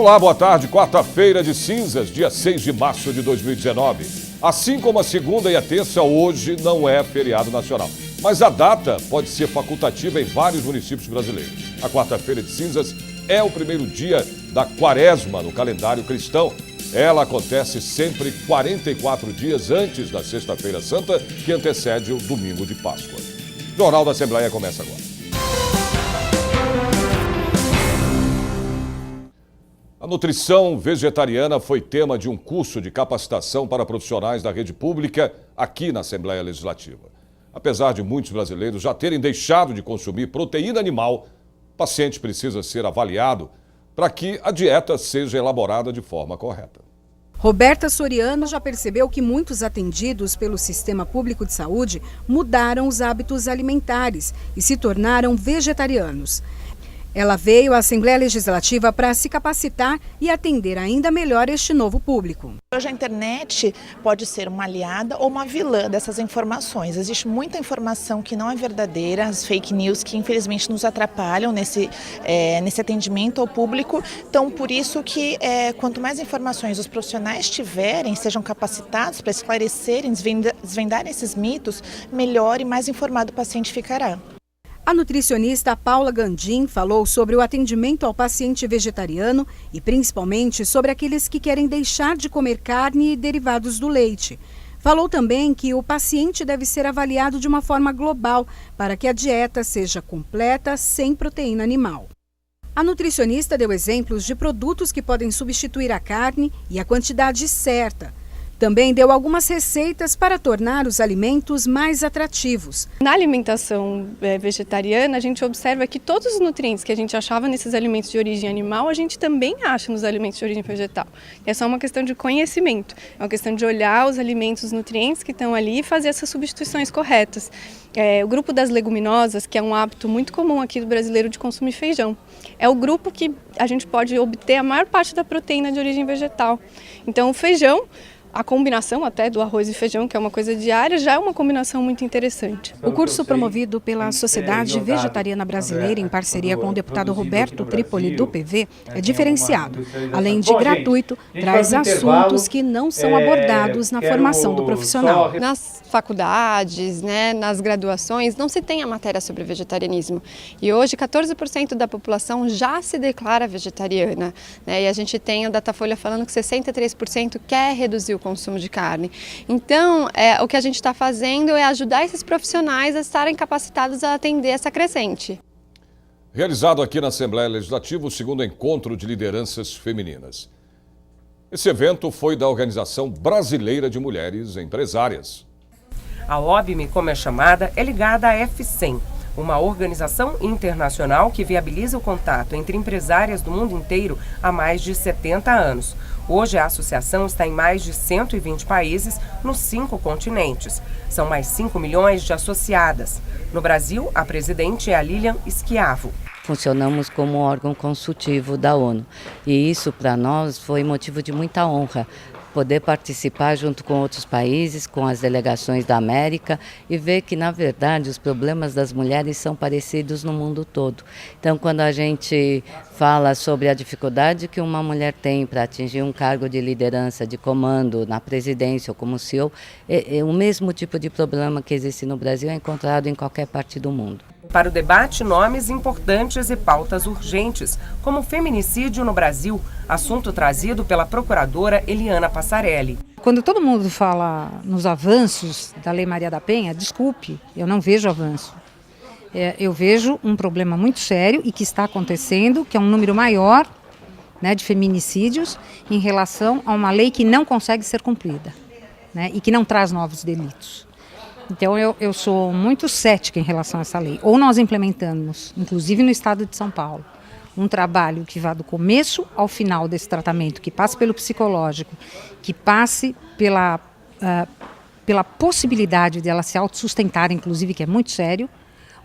Olá, boa tarde. Quarta-feira de cinzas, dia 6 de março de 2019. Assim como a segunda e a terça, hoje não é feriado nacional. Mas a data pode ser facultativa em vários municípios brasileiros. A quarta-feira de cinzas é o primeiro dia da quaresma no calendário cristão. Ela acontece sempre 44 dias antes da Sexta-feira Santa, que antecede o domingo de Páscoa. O Jornal da Assembleia começa agora. A nutrição vegetariana foi tema de um curso de capacitação para profissionais da rede pública aqui na Assembleia Legislativa. Apesar de muitos brasileiros já terem deixado de consumir proteína animal, o paciente precisa ser avaliado para que a dieta seja elaborada de forma correta. Roberta Soriano já percebeu que muitos atendidos pelo Sistema Público de Saúde mudaram os hábitos alimentares e se tornaram vegetarianos. Ela veio à Assembleia Legislativa para se capacitar e atender ainda melhor este novo público. Hoje a internet pode ser uma aliada ou uma vilã dessas informações. Existe muita informação que não é verdadeira, as fake news que infelizmente nos atrapalham nesse atendimento ao público. Então, por isso que quanto mais informações os profissionais tiverem, sejam capacitados para esclarecerem, desvendarem esses mitos, melhor e mais informado o paciente ficará. A nutricionista Paula Gandim falou sobre o atendimento ao paciente vegetariano e principalmente sobre aqueles que querem deixar de comer carne e derivados do leite. Falou também que o paciente deve ser avaliado de uma forma global para que a dieta seja completa sem proteína animal. A nutricionista deu exemplos de produtos que podem substituir a carne e a quantidade certa. Também deu algumas receitas para tornar os alimentos mais atrativos. Na alimentação vegetariana, a gente observa que todos os nutrientes que a gente achava nesses alimentos de origem animal, a gente também acha nos alimentos de origem vegetal. É só uma questão de conhecimento, é uma questão de olhar os alimentos, os nutrientes que estão ali e fazer essas substituições corretas. O grupo das leguminosas, que é um hábito muito comum aqui do brasileiro de consumir feijão, é o grupo que a gente pode obter a maior parte da proteína de origem vegetal. Então o feijão, a combinação até do arroz e feijão, que é uma coisa diária, já é uma combinação muito interessante. O curso promovido pela Sociedade Vegetariana Brasileira, em parceria com o deputado Roberto Tripoli, do PV, é diferenciado. Além de gratuito, traz assuntos que não são abordados na formação do profissional. Nas faculdades, nas graduações, não se tem a matéria sobre vegetarianismo. E hoje, 14% da população já se declara vegetariana. E a gente tem o Datafolha falando que 63% quer reduzir o consumo de carne. Então, o que a gente está fazendo é ajudar esses profissionais a estarem capacitados a atender essa crescente. Realizado aqui na Assembleia Legislativa o segundo encontro de lideranças femininas. Esse evento foi da Organização Brasileira de Mulheres Empresárias. A OBME, como é chamada, é ligada à F100, uma organização internacional que viabiliza o contato entre empresárias do mundo inteiro há mais de 70 anos. Hoje, a associação está em mais de 120 países nos 5 continentes. São mais 5 milhões de associadas. No Brasil, a presidente é a Lilian Schiavo. Funcionamos como órgão consultivo da ONU e isso para nós foi motivo de muita honra. Poder participar junto com outros países, com as delegações da América e ver que, na verdade, os problemas das mulheres são parecidos no mundo todo. Então, quando a gente fala sobre a dificuldade que uma mulher tem para atingir um cargo de liderança, de comando na presidência ou como CEO, o mesmo tipo de problema que existe no Brasil é encontrado em qualquer parte do mundo. Para o debate, nomes importantes e pautas urgentes, como o feminicídio no Brasil, assunto trazido pela procuradora Eliana Passarelli. Quando todo mundo fala nos avanços da Lei Maria da Penha, desculpe, eu não vejo avanço. Eu vejo um problema muito sério e que está acontecendo, que é um número maior de feminicídios em relação a uma lei que não consegue ser cumprida e que não traz novos delitos. Então eu sou muito cética em relação a essa lei. Ou nós implementamos, inclusive no estado de São Paulo, um trabalho que vá do começo ao final desse tratamento, que passe pelo psicológico, que passe pela possibilidade de ela se autossustentar, inclusive, que é muito sério,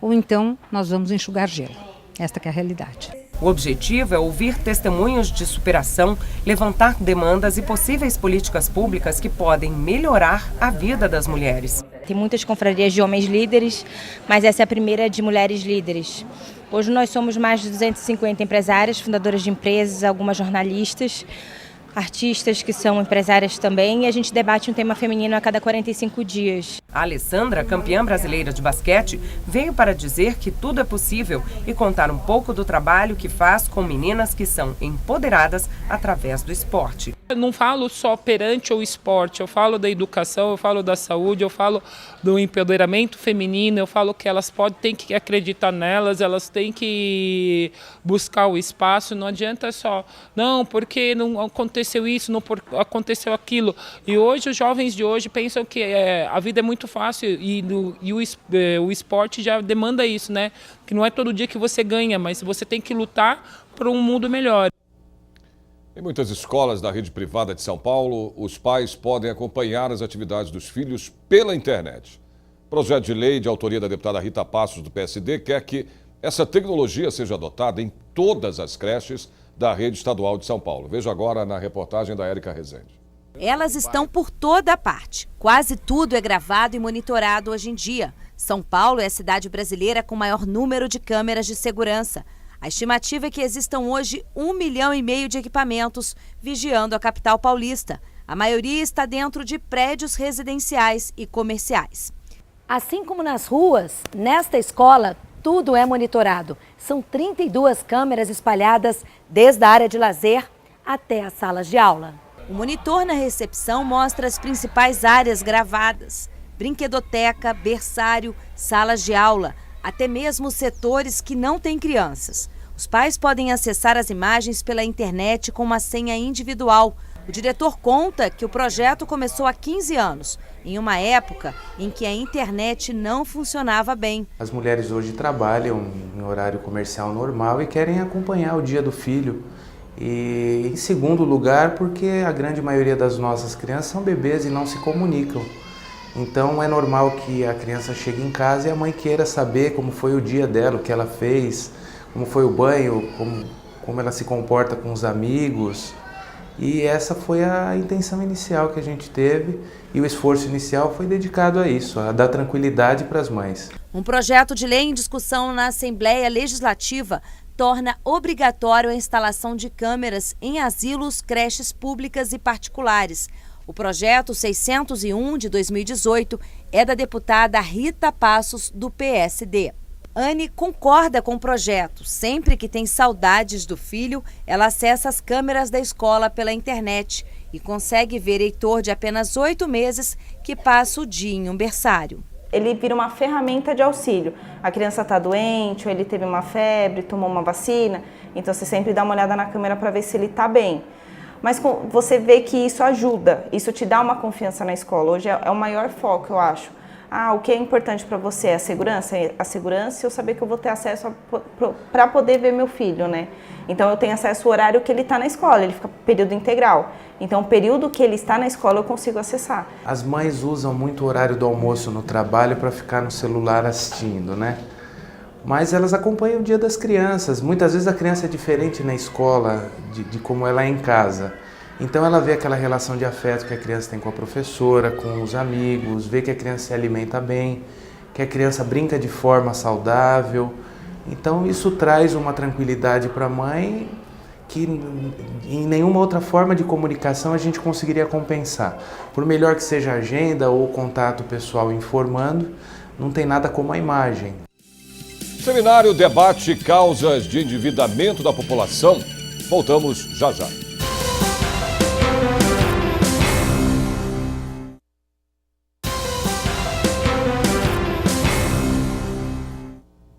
ou então nós vamos enxugar gelo. Esta que é a realidade. O objetivo é ouvir testemunhos de superação, levantar demandas e possíveis políticas públicas que podem melhorar a vida das mulheres. Tem muitas confrarias de homens líderes, mas essa é a primeira de mulheres líderes. Hoje nós somos mais de 250 empresárias, fundadoras de empresas, algumas jornalistas, artistas que são empresárias também, e a gente debate um tema feminino a cada 45 dias. A Alessandra, campeã brasileira de basquete, veio para dizer que tudo é possível e contar um pouco do trabalho que faz com meninas que são empoderadas através do esporte. Eu não falo só perante o esporte, eu falo da educação, eu falo da saúde, eu falo do empoderamento feminino, eu falo que elas têm que acreditar nelas, elas têm que buscar o espaço, não adianta só, não, porque não aconteceu isso, não aconteceu aquilo. E hoje os jovens de hoje pensam que a vida é muito fácil e o esporte já demanda isso, né? Que não é todo dia que você ganha, mas você tem que lutar por um mundo melhor. Em muitas escolas da rede privada de São Paulo, os pais podem acompanhar as atividades dos filhos pela internet. O projeto de lei de autoria da deputada Rita Passos, do PSD, quer que essa tecnologia seja adotada em todas as creches da rede estadual de São Paulo. Veja agora na reportagem da Érica Rezende. Elas estão por toda parte. Quase tudo é gravado e monitorado hoje em dia. São Paulo é a cidade brasileira com maior número de câmeras de segurança. A estimativa é que existam hoje 1,5 milhão de equipamentos vigiando a capital paulista. A maioria está dentro de prédios residenciais e comerciais. Assim como nas ruas, nesta escola, tudo é monitorado. São 32 câmeras espalhadas desde a área de lazer até as salas de aula. O monitor na recepção mostra as principais áreas gravadas: brinquedoteca, berçário, salas de aula, até mesmo setores que não têm crianças. Os pais podem acessar as imagens pela internet com uma senha individual. O diretor conta que o projeto começou há 15 anos, em uma época em que a internet não funcionava bem. As mulheres hoje trabalham em horário comercial normal e querem acompanhar o dia do filho. E em segundo lugar, porque a grande maioria das nossas crianças são bebês e não se comunicam. Então é normal que a criança chegue em casa e a mãe queira saber como foi o dia dela, o que ela fez, como foi o banho, como ela se comporta com os amigos. E essa foi a intenção inicial que a gente teve e o esforço inicial foi dedicado a isso, a dar tranquilidade para as mães. Um projeto de lei em discussão na Assembleia Legislativa torna obrigatório a instalação de câmeras em asilos, creches públicas e particulares. O projeto 601 de 2018 é da deputada Rita Passos, do PSD. Anne concorda com o projeto. Sempre que tem saudades do filho, ela acessa as câmeras da escola pela internet e consegue ver Heitor, de apenas 8 meses, que passa o dia em um berçário. Ele vira uma ferramenta de auxílio. A criança está doente, ou ele teve uma febre, tomou uma vacina, então você sempre dá uma olhada na câmera para ver se ele está bem. Mas você vê que isso ajuda, isso te dá uma confiança na escola. Hoje é o maior foco, eu acho. O que é importante para você é a segurança? A segurança e eu saber que eu vou ter acesso para poder ver meu filho, né? Então eu tenho acesso ao horário que ele está na escola, ele fica período integral. Então o período que ele está na escola eu consigo acessar. As mães usam muito o horário do almoço no trabalho para ficar no celular assistindo, né? Mas elas acompanham o dia das crianças. Muitas vezes a criança é diferente na escola de como ela é em casa. Então ela vê aquela relação de afeto que a criança tem com a professora, com os amigos, vê que a criança se alimenta bem, que a criança brinca de forma saudável. Então isso traz uma tranquilidade para a mãe que em nenhuma outra forma de comunicação a gente conseguiria compensar. Por melhor que seja a agenda ou o contato pessoal informando, não tem nada como a imagem. Seminário debate causas de endividamento da população. Voltamos já já.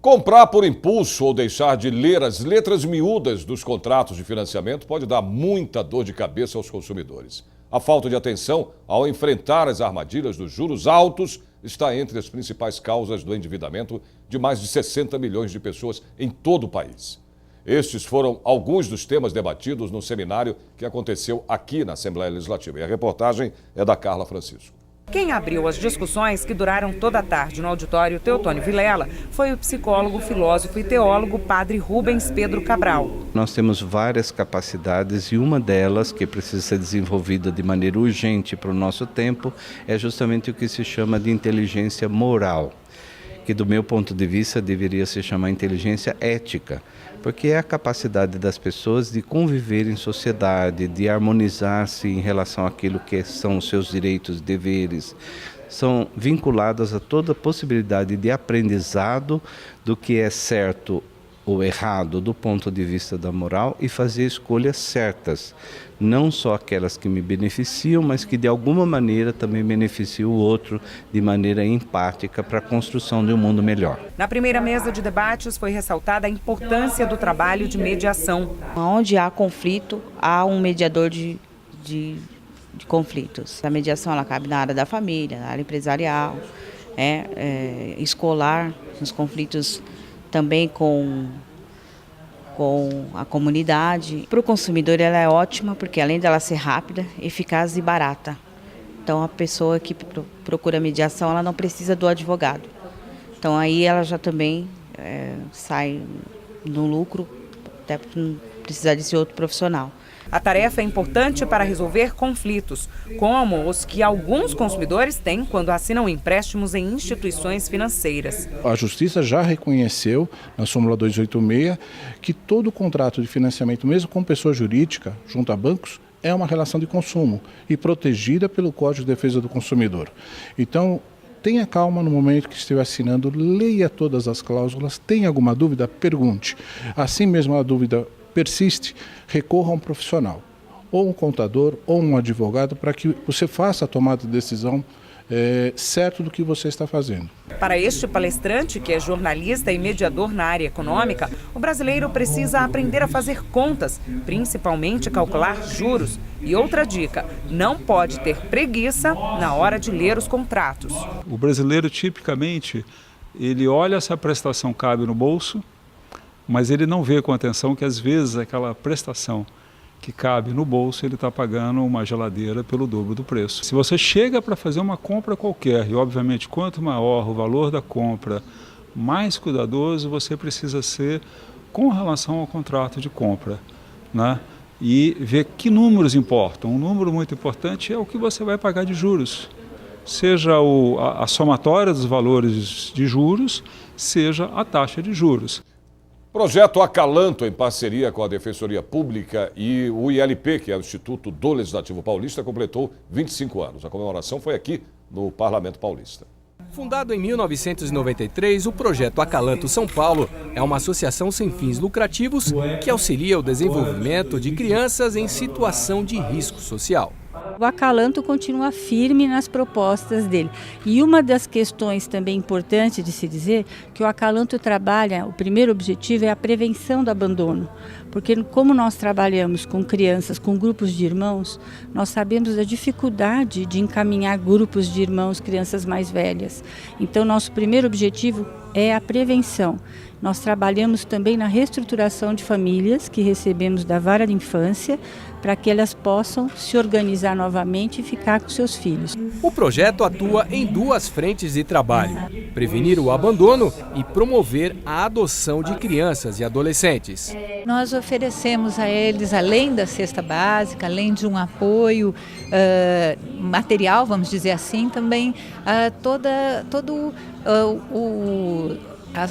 Comprar por impulso ou deixar de ler as letras miúdas dos contratos de financiamento pode dar muita dor de cabeça aos consumidores. A falta de atenção ao enfrentar as armadilhas dos juros altos está entre as principais causas do endividamento de mais de 60 milhões de pessoas em todo o país. Estes foram alguns dos temas debatidos no seminário que aconteceu aqui na Assembleia Legislativa. E a reportagem é da Carla Francisco. Quem abriu as discussões, que duraram toda a tarde no auditório Teotônio Vilela, foi o psicólogo, filósofo e teólogo Padre Rubens Pedro Cabral. Nós temos várias capacidades e uma delas, que precisa ser desenvolvida de maneira urgente para o nosso tempo, é justamente o que se chama de inteligência moral, que do meu ponto de vista deveria se chamar inteligência ética, porque é a capacidade das pessoas de conviver em sociedade, de harmonizar-se em relação àquilo que são os seus direitos e deveres, são vinculadas a toda a possibilidade de aprendizado do que é certo ou errado do ponto de vista da moral e fazer escolhas certas, não só aquelas que me beneficiam, mas que de alguma maneira também beneficiam o outro de maneira empática para a construção de um mundo melhor. Na primeira mesa de debates foi ressaltada a importância do trabalho de mediação. Onde há conflito, há um mediador de conflitos. A mediação ela cabe na área da família, na área empresarial, escolar, nos conflitos também com a comunidade. Para o consumidor ela é ótima, porque além dela ser rápida, eficaz e barata. Então a pessoa que procura mediação, ela não precisa do advogado. Então aí ela já também sai no lucro, até por não precisar desse outro profissional. A tarefa é importante para resolver conflitos, como os que alguns consumidores têm quando assinam empréstimos em instituições financeiras. A Justiça já reconheceu, na súmula 286, que todo contrato de financiamento, mesmo com pessoa jurídica, junto a bancos, é uma relação de consumo e protegida pelo Código de Defesa do Consumidor. Então, tenha calma no momento que estiver assinando, leia todas as cláusulas, tem alguma dúvida, pergunte. Assim mesmo a dúvida persiste, recorra a um profissional, ou um contador, ou um advogado, para que você faça a tomada de decisão certo do que você está fazendo. Para este palestrante, que é jornalista e mediador na área econômica, o brasileiro precisa aprender a fazer contas, principalmente calcular juros. E outra dica, não pode ter preguiça na hora de ler os contratos. O brasileiro, tipicamente, ele olha se a prestação cabe no bolso, mas ele não vê com atenção que às vezes aquela prestação que cabe no bolso, ele está pagando uma geladeira pelo dobro do preço. Se você chega para fazer uma compra qualquer, e obviamente quanto maior o valor da compra, mais cuidadoso você precisa ser com relação ao contrato de compra, né? E ver que números importam. Um número muito importante é o que você vai pagar de juros. Seja a somatória dos valores de juros, seja a taxa de juros. Projeto Acalanto, em parceria com a Defensoria Pública e o ILP, que é o Instituto do Legislativo Paulista, completou 25 anos. A comemoração foi aqui no Parlamento Paulista. Fundado em 1993, o Projeto Acalanto São Paulo é uma associação sem fins lucrativos que auxilia o desenvolvimento de crianças em situação de risco social. O Acalanto continua firme nas propostas dele. E uma das questões também importantes de se dizer que o Acalanto trabalha, o primeiro objetivo é a prevenção do abandono. Porque como nós trabalhamos com crianças, com grupos de irmãos, nós sabemos da dificuldade de encaminhar grupos de irmãos, crianças mais velhas. Então, nosso primeiro objetivo é a prevenção. Nós trabalhamos também na reestruturação de famílias que recebemos da Vara de Infância, para que elas possam se organizar novamente e ficar com seus filhos. O projeto atua em duas frentes de trabalho: prevenir o abandono e promover a adoção de crianças e adolescentes. Nós oferecemos a eles, além da cesta básica, além de um apoio material, vamos dizer assim, também todo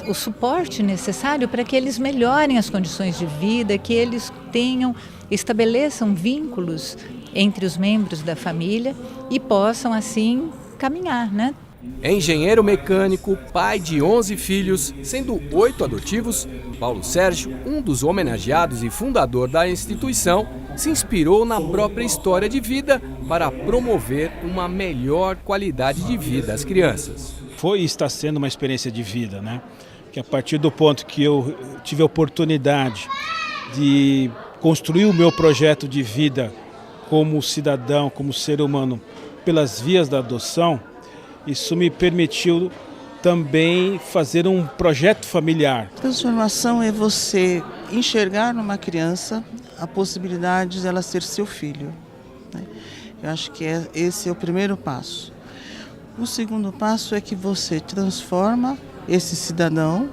o suporte necessário para que eles melhorem as condições de vida, que eles estabeleçam vínculos entre os membros da família e possam assim caminhar, né? É engenheiro mecânico, pai de 11 filhos, sendo 8 adotivos, Paulo Sérgio, um dos homenageados e fundador da instituição, se inspirou na própria história de vida para promover uma melhor qualidade de vida às crianças. Foi e está sendo uma experiência de vida, né? Que a partir do ponto que eu tive a oportunidade de construir o meu projeto de vida como cidadão, como ser humano, pelas vias da adoção, isso me permitiu também fazer um projeto familiar. Transformação é você enxergar numa criança a possibilidade de ela ser seu filho, né? Eu acho que esse é o primeiro passo. O segundo passo é que você transforma esse cidadão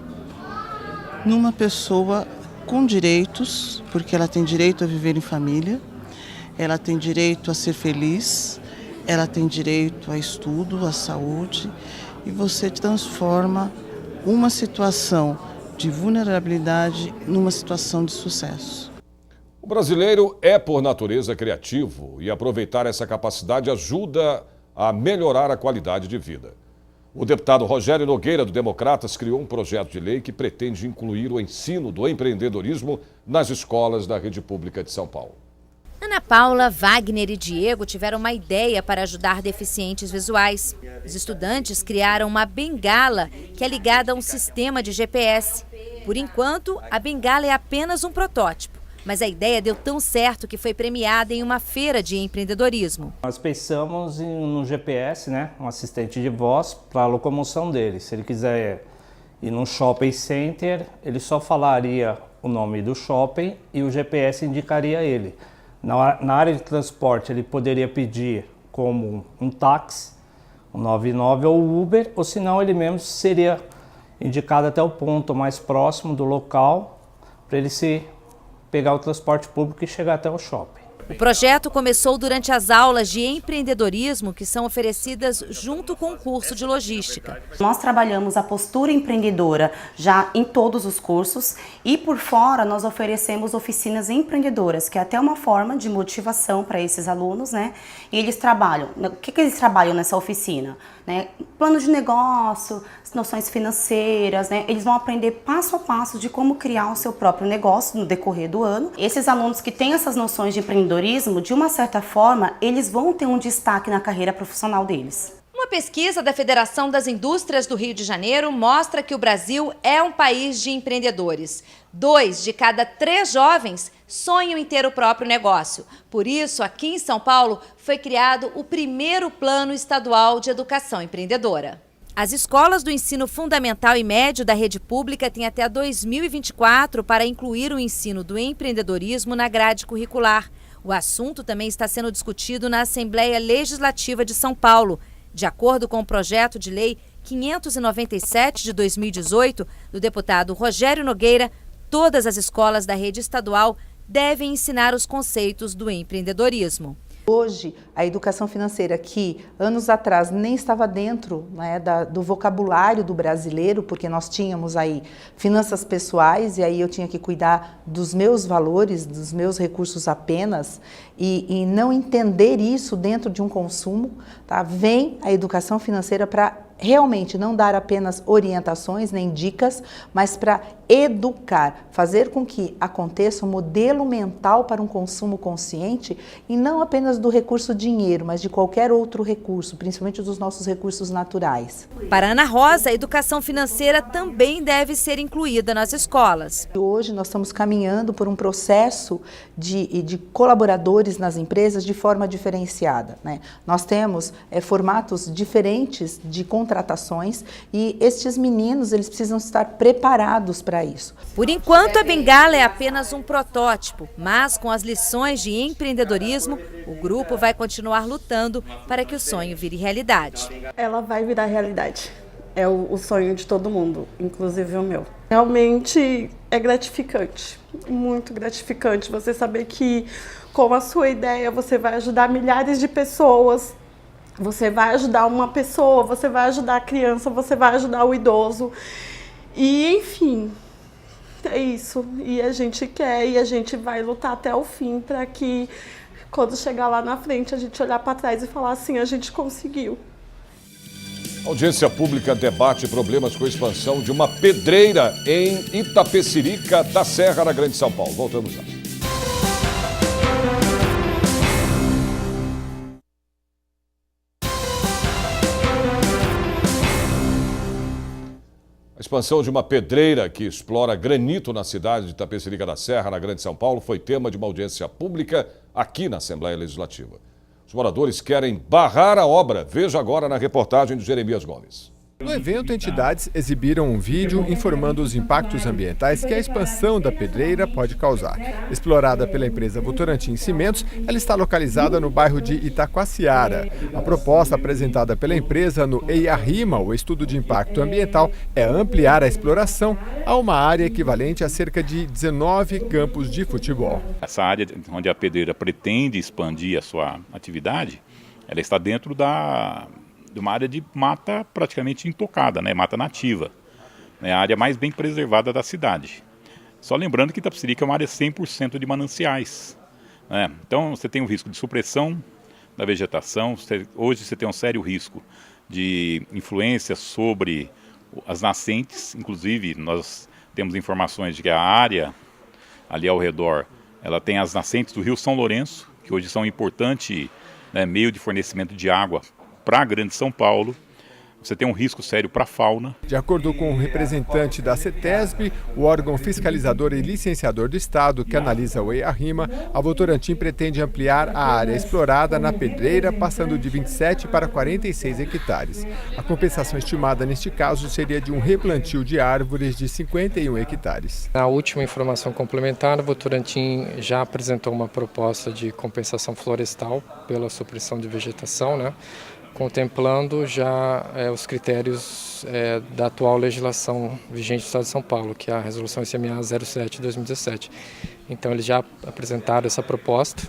numa pessoa com direitos, porque ela tem direito a viver em família, ela tem direito a ser feliz, ela tem direito a estudo, a saúde, e você transforma uma situação de vulnerabilidade numa situação de sucesso. O brasileiro é, por natureza, criativo e aproveitar essa capacidade ajuda a melhorar a qualidade de vida. O deputado Rogério Nogueira, do Democratas, criou um projeto de lei que pretende incluir o ensino do empreendedorismo nas escolas da rede pública de São Paulo. Ana Paula, Wagner e Diego tiveram uma ideia para ajudar deficientes visuais. Os estudantes criaram uma bengala que é ligada a um sistema de GPS. Por enquanto, a bengala é apenas um protótipo, mas a ideia deu tão certo que foi premiada em uma feira de empreendedorismo. Nós pensamos no GPS, né, um assistente de voz para a locomoção dele. Se ele quiser ir num shopping center, ele só falaria o nome do shopping e o GPS indicaria ele. Na área de transporte, ele poderia pedir como um táxi, um 99 ou Uber, ou senão ele mesmo seria indicado até o ponto mais próximo do local para ele pegar o transporte público e chegar até o shopping. O projeto começou durante as aulas de empreendedorismo que são oferecidas junto com o curso de logística. Nós trabalhamos a postura empreendedora já em todos os cursos e por fora nós oferecemos oficinas empreendedoras, que é até uma forma de motivação para esses alunos, né? E eles trabalham, o que eles trabalham nessa oficina? Né? Plano de negócio, noções financeiras, né? Eles vão aprender passo a passo de como criar o seu próprio negócio no decorrer do ano. Esses alunos que têm essas noções de empreendedorismo, de uma certa forma, eles vão ter um destaque na carreira profissional deles. Uma pesquisa da Federação das Indústrias do Rio de Janeiro mostra que o Brasil é um país de empreendedores. 2 de cada 3 jovens sonham em ter o próprio negócio. Por isso, aqui em São Paulo, foi criado o primeiro Plano Estadual de Educação Empreendedora. As escolas do ensino fundamental e médio da rede pública têm até 2024 para incluir o ensino do empreendedorismo na grade curricular. O assunto também está sendo discutido na Assembleia Legislativa de São Paulo. De acordo com o projeto de lei 597 de 2018, do deputado Rogério Nogueira, todas as escolas da rede estadual devem ensinar os conceitos do empreendedorismo. Hoje, a educação financeira, que anos atrás nem estava dentro, né, do vocabulário do brasileiro, porque nós tínhamos aí finanças pessoais e aí eu tinha que cuidar dos meus valores, dos meus recursos apenas, e não entender isso dentro de um consumo, tá? Vem a educação financeira para realmente não dar apenas orientações nem dicas, mas para educar, fazer com que aconteça um modelo mental para um consumo consciente e não apenas do recurso dinheiro, mas de qualquer outro recurso, principalmente dos nossos recursos naturais. Para Ana Rosa, a educação financeira também deve ser incluída nas escolas. Hoje nós estamos caminhando por um processo de colaboradores nas empresas de forma diferenciada, né? Nós temos formatos diferentes de contratações e estes meninos eles precisam estar preparados para isso. Por enquanto, a bengala é apenas um protótipo, mas com as lições de empreendedorismo, o grupo vai continuar lutando para que o sonho vire realidade. Ela vai virar realidade. É o sonho de todo mundo, inclusive o meu. Realmente é gratificante, muito gratificante você saber que com a sua ideia você vai ajudar milhares de pessoas. Você vai ajudar uma pessoa, você vai ajudar a criança, você vai ajudar o idoso. E, enfim, é isso. E a gente quer e a gente vai lutar até o fim para que, quando chegar lá na frente, a gente olhar para trás e falar assim, a gente conseguiu. A audiência pública debate problemas com a expansão de uma pedreira em Itapecerica da Serra, na Grande São Paulo. Voltamos já. A expansão de uma pedreira que explora granito na cidade de Itapecerica da Serra, na Grande São Paulo, foi tema de uma audiência pública aqui na Assembleia Legislativa. Os moradores querem barrar a obra. Veja agora na reportagem de Jeremias Gomes. No evento, entidades exibiram um vídeo informando os impactos ambientais que a expansão da pedreira pode causar. Explorada pela empresa Votorantim Cimentos, ela está localizada no bairro de Itacoaciara. A proposta apresentada pela empresa no EIA-RIMA, o Estudo de Impacto Ambiental, é ampliar a exploração a uma área equivalente a cerca de 19 campos de futebol. Essa área onde a pedreira pretende expandir a sua atividade, ela está dentro de uma área de mata praticamente intocada, né? Mata nativa. É a área mais bem preservada da cidade. Só lembrando que Itapecerica é uma área 100% de mananciais, né? Então você tem um risco de supressão da vegetação, hoje você tem um sério risco de influência sobre as nascentes, inclusive nós temos informações de que a área ali ao redor, ela tem as nascentes do Rio São Lourenço, que hoje são um importante, né, meio de fornecimento de água para a Grande São Paulo. Você tem um risco sério para a fauna. De acordo com o representante da CETESB, o órgão fiscalizador e licenciador do Estado que analisa o EIA-RIMA, a Votorantim pretende ampliar a área explorada na pedreira, passando de 27 para 46 hectares. A compensação estimada neste caso seria de um replantio de árvores de 51 hectares. Na última informação complementar, a Votorantim já apresentou uma proposta de compensação florestal pela supressão de vegetação, né? Contemplando já os critérios da atual legislação vigente do Estado de São Paulo, que é a Resolução ICMA 07 de 2017. Então eles já apresentaram essa proposta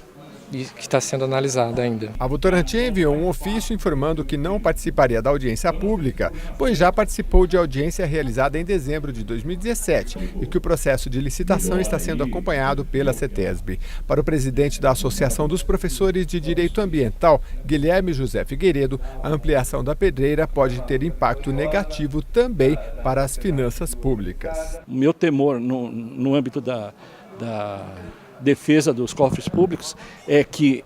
e que está sendo analisada ainda. A Votorantim enviou um ofício informando que não participaria da audiência pública, pois já participou de audiência realizada em dezembro de 2017 e que o processo de licitação está sendo acompanhado pela CETESB. Para o presidente da Associação dos Professores de Direito Ambiental, Guilherme José Figueiredo, a ampliação da pedreira pode ter impacto negativo também para as finanças públicas. O meu temor no âmbito da defesa dos cofres públicos é que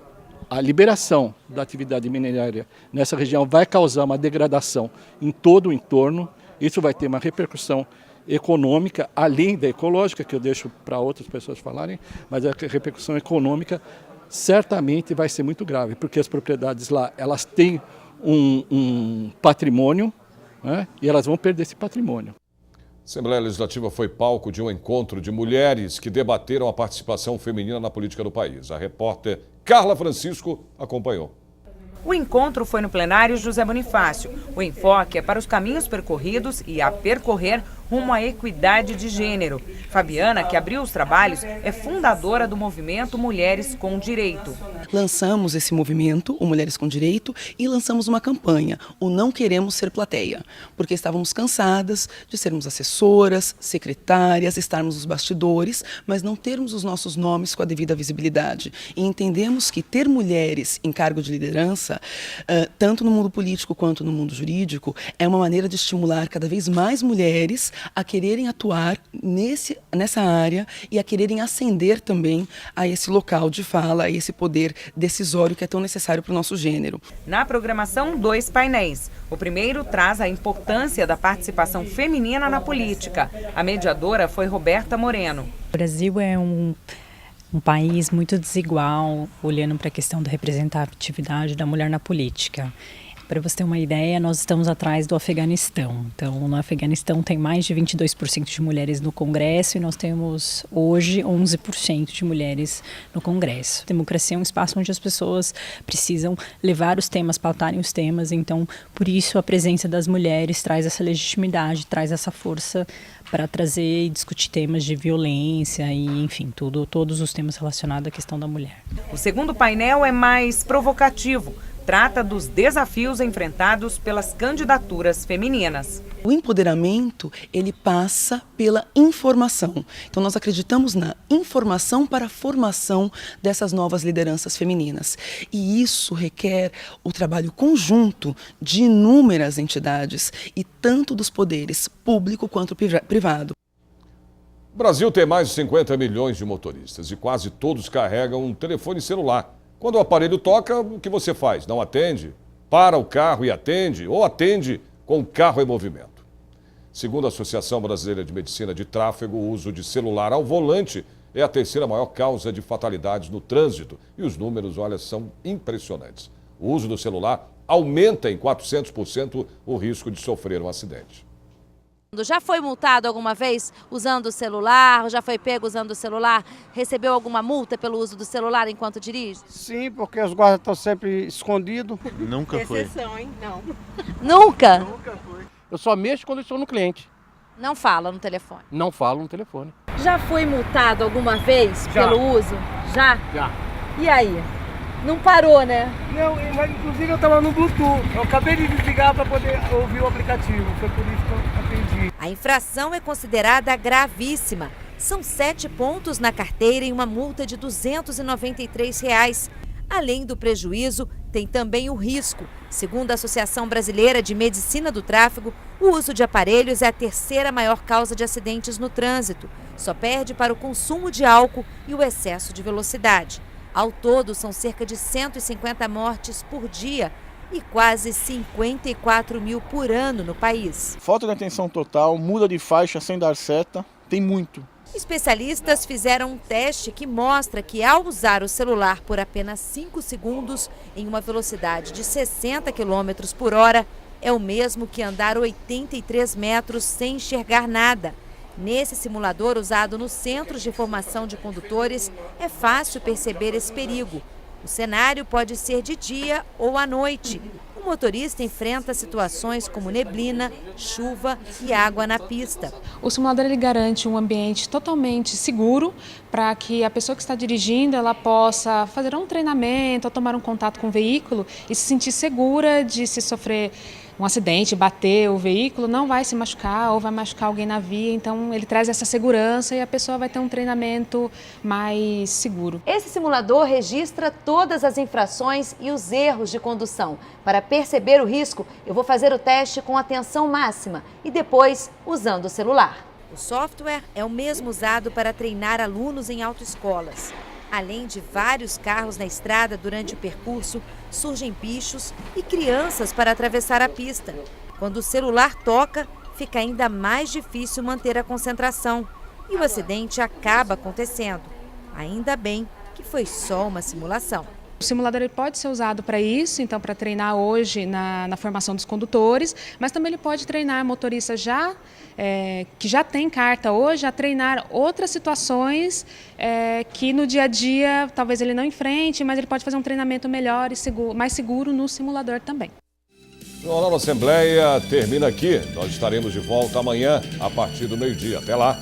a liberação da atividade minerária nessa região vai causar uma degradação em todo o entorno. Isso vai ter uma repercussão econômica, além da ecológica, que eu deixo para outras pessoas falarem, mas a repercussão econômica certamente vai ser muito grave, porque as propriedades lá, elas têm um patrimônio, né, e elas vão perder esse patrimônio. A Assembleia Legislativa foi palco de um encontro de mulheres que debateram a participação feminina na política do país. A repórter Carla Francisco acompanhou. O encontro foi no plenário José Bonifácio. O enfoque é para os caminhos percorridos e a percorrer rumo à equidade de gênero. Fabiana, que abriu os trabalhos, é fundadora do movimento Mulheres com Direito. Lançamos esse movimento, o Mulheres com Direito, e lançamos uma campanha, o Não Queremos Ser Plateia, porque estávamos cansadas de sermos assessoras, secretárias, estarmos nos bastidores, mas não termos os nossos nomes com a devida visibilidade. E entendemos que ter mulheres em cargo de liderança, tanto no mundo político quanto no mundo jurídico, é uma maneira de estimular cada vez mais mulheres a quererem atuar nessa área e a quererem ascender também a esse local de fala, a esse poder decisório que é tão necessário para o nosso gênero. Na programação, 2 painéis. O primeiro traz a importância da participação feminina na política. A mediadora foi Roberta Moreno. O Brasil é um país muito desigual, olhando para a questão da representatividade da mulher na política. Para você ter uma ideia, nós estamos atrás do Afeganistão. Então, no Afeganistão tem mais de 22% de mulheres no Congresso e nós temos hoje 11% de mulheres no Congresso. A democracia é um espaço onde as pessoas precisam levar os temas, pautarem os temas. Então, por isso, a presença das mulheres traz essa legitimidade, traz essa força para trazer e discutir temas de violência e, enfim, todos os temas relacionados à questão da mulher. O segundo painel é mais provocativo. Trata dos desafios enfrentados pelas candidaturas femininas. O empoderamento, ele passa pela informação. Então, nós acreditamos na informação para a formação dessas novas lideranças femininas. E isso requer o trabalho conjunto de inúmeras entidades e tanto dos poderes público quanto privado. O Brasil tem mais de 50 milhões de motoristas e quase todos carregam um telefone celular. Quando o aparelho toca, o que você faz? Não atende? Para o carro e atende? Ou atende com o carro em movimento? Segundo a Associação Brasileira de Medicina de Tráfego, o uso de celular ao volante é a terceira maior causa de fatalidades no trânsito. E os números, olha, são impressionantes. O uso do celular aumenta em 400% o risco de sofrer um acidente. Já foi multado alguma vez usando o celular? Já foi pego usando o celular? Recebeu alguma multa pelo uso do celular enquanto dirige? Sim, porque os guardas estão sempre escondidos. Nunca foi. Exceção, hein? Não. Nunca? Nunca foi. Eu só mexo quando estou no cliente. Não fala no telefone? Não falo no telefone. Já foi multado alguma vez Já. pelo uso? Já? Já. E aí? Não parou, né? Não, inclusive eu estava no Bluetooth. Eu acabei de desligar para poder ouvir o aplicativo. Foi por isso que eu atendi. A infração é considerada gravíssima. São 7 pontos na carteira e uma multa de R$ 293. Além do prejuízo, tem também o risco. Segundo a Associação Brasileira de Medicina do Tráfego, o uso de aparelhos é a terceira maior causa de acidentes no trânsito. Só perde para o consumo de álcool e o excesso de velocidade. Ao todo, são cerca de 150 mortes por dia e quase 54 mil por ano no país. Falta de atenção total, muda de faixa sem dar seta, tem muito. Especialistas fizeram um teste que mostra que ao usar o celular por apenas 5 segundos em uma velocidade de 60 km por hora, é o mesmo que andar 83 metros sem enxergar nada. Nesse simulador usado nos Centros de Formação de Condutores, é fácil perceber esse perigo. O cenário pode ser de dia ou à noite. O motorista enfrenta situações como neblina, chuva e água na pista. O simulador ele garante um ambiente totalmente seguro para que a pessoa que está dirigindo ela possa fazer um treinamento, ou tomar um contato com o veículo e se sentir segura de se sofrer um acidente, bater o veículo, não vai se machucar ou vai machucar alguém na via. Então ele traz essa segurança e a pessoa vai ter um treinamento mais seguro. Esse simulador registra todas as infrações e os erros de condução. Para perceber o risco, eu vou fazer o teste com atenção máxima e depois usando o celular. O software é o mesmo usado para treinar alunos em autoescolas. Além de vários carros na estrada durante o percurso, surgem bichos e crianças para atravessar a pista. Quando o celular toca, fica ainda mais difícil manter a concentração e o acidente acaba acontecendo. Ainda bem que foi só uma simulação. O simulador ele pode ser usado para isso, então para treinar hoje na formação dos condutores, mas também ele pode treinar motoristas que já tem carta hoje, a treinar outras situações que no dia a dia talvez ele não enfrente, mas ele pode fazer um treinamento melhor e mais seguro no simulador também. O Jornal da Assembleia termina aqui. Nós estaremos de volta amanhã a partir do meio-dia. Até lá.